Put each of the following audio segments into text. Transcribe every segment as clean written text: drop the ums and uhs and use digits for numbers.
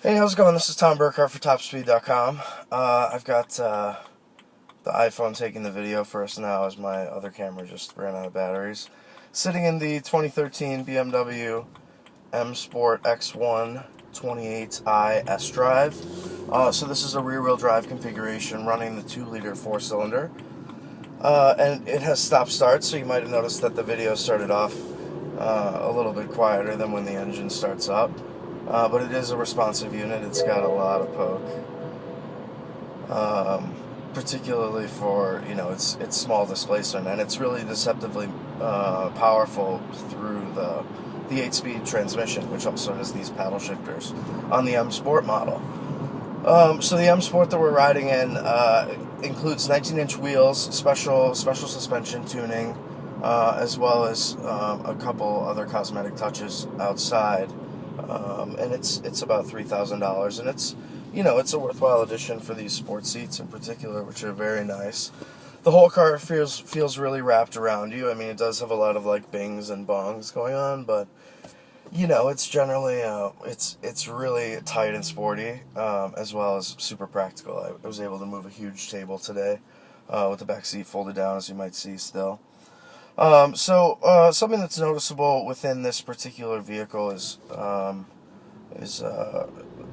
Hey, how's it going? This is Tom Burkart for TopSpeed.com. I've got the iPhone taking the video for us now as my other camera just ran out of batteries. Sitting in the 2013 BMW M Sport X1 28i sDrive. So this is a rear-wheel drive configuration running the 2-liter 4-cylinder. And it has stop-start, so you might have noticed that the video started off a little bit quieter than when the engine starts up. But it is a responsive unit. It's got a lot of poke, particularly for, its small displacement, and it's really deceptively powerful through the 8-speed transmission, which also has these paddle shifters on the M Sport model. So the M Sport that we're riding in includes 19-inch wheels, special suspension tuning, as well as a couple other cosmetic touches outside. And it's about $3,000, and it's a worthwhile addition for these sport seats in particular, which are very nice. The whole car feels really wrapped around you. I mean, it does have a lot of like bings and bongs going on, but it's generally it's really tight and sporty, as well as super practical. I was able to move a huge table today with the back seat folded down, as you might see still. Something that's noticeable within this particular vehicle is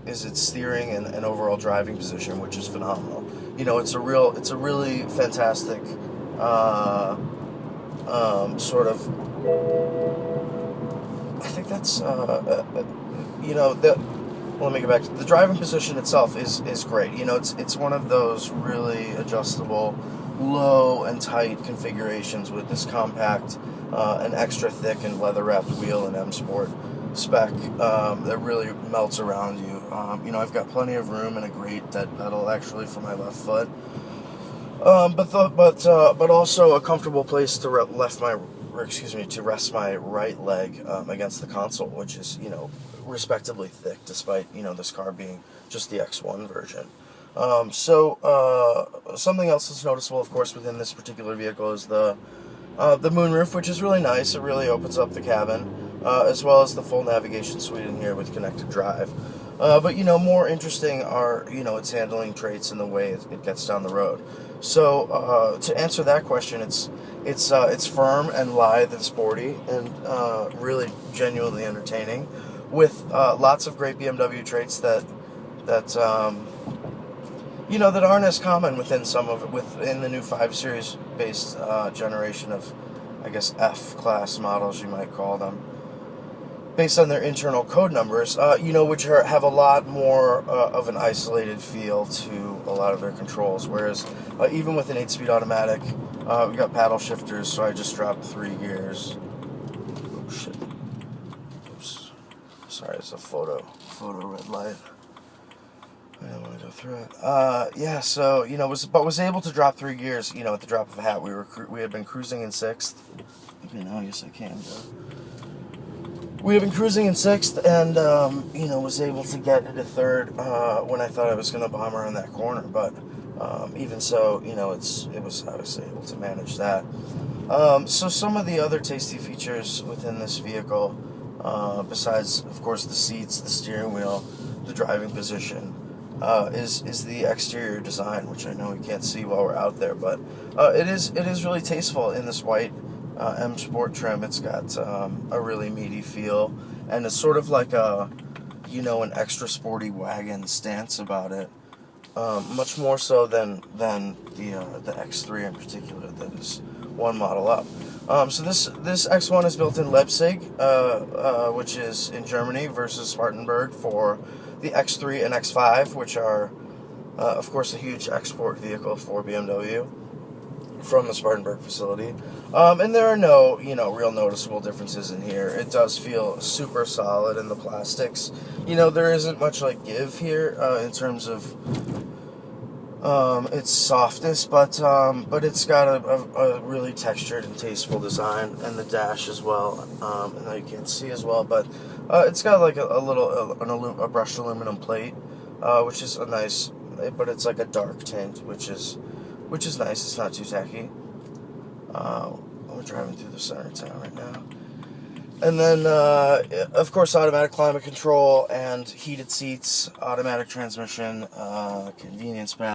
its steering and overall driving position, which is phenomenal. It's a really fantastic sort of. I think that's let me get back to the driving position itself is great. It's one of those really adjustable, low and tight configurations with this compact and extra thick and leather wrapped wheel and M Sport spec that really melts around you. I've got plenty of room and a great dead pedal actually for my left foot, but also a comfortable place to rest my right leg against the console, which is respectively thick, despite this car being just the X1 version. Something else that's noticeable, of course, within this particular vehicle is the moonroof, which is really nice. It really opens up the cabin, as well as the full navigation suite in here with connected drive. But more interesting are its handling traits and the way it gets down the road. So to answer that question, it's firm and lithe and sporty and really genuinely entertaining, with lots of great BMW traits that aren't as common within the new 5 Series based generation of, I guess, F-class models, you might call them, based on their internal code numbers, which have a lot more of an isolated feel to a lot of their controls. Whereas even with an 8-speed automatic, we got paddle shifters, so I just dropped 3 gears. Oh shit! Oops. Sorry, it's a photo red light. I don't want to go through it. Was able to drop 3 gears. At the drop of a hat. We had been cruising in 6th. Okay, now I guess I can go. We had been cruising in 6th, and was able to get into 3rd when I thought I was going to bomb around that corner. But even so, I was obviously able to manage that. So some of the other tasty features within this vehicle, besides of course the seats, the steering wheel, the driving position, is the exterior design, which I know you can't see while we're out there, but it is really tasteful in this white M Sport trim. It's got a really meaty feel, and it's sort of like an extra sporty wagon stance about it, much more so than the X3 in particular, that is one model up. So this X1 is built in Leipzig, which is in Germany, versus Spartanburg for the X3 and X5, which are, of course, a huge export vehicle for BMW from the Spartanburg facility. And there are no, real noticeable differences in here. It does feel super solid in the plastics. There isn't much like give here in terms of its softness, but it's got a really textured and tasteful design, and the dash as well, and that you can't see as well, but it's got like a brushed aluminum plate, which is a nice, but it's like a dark tint, which is nice. It's not too tacky. We're driving through the center of town right now. And then, of course, automatic climate control and heated seats, automatic transmission, convenience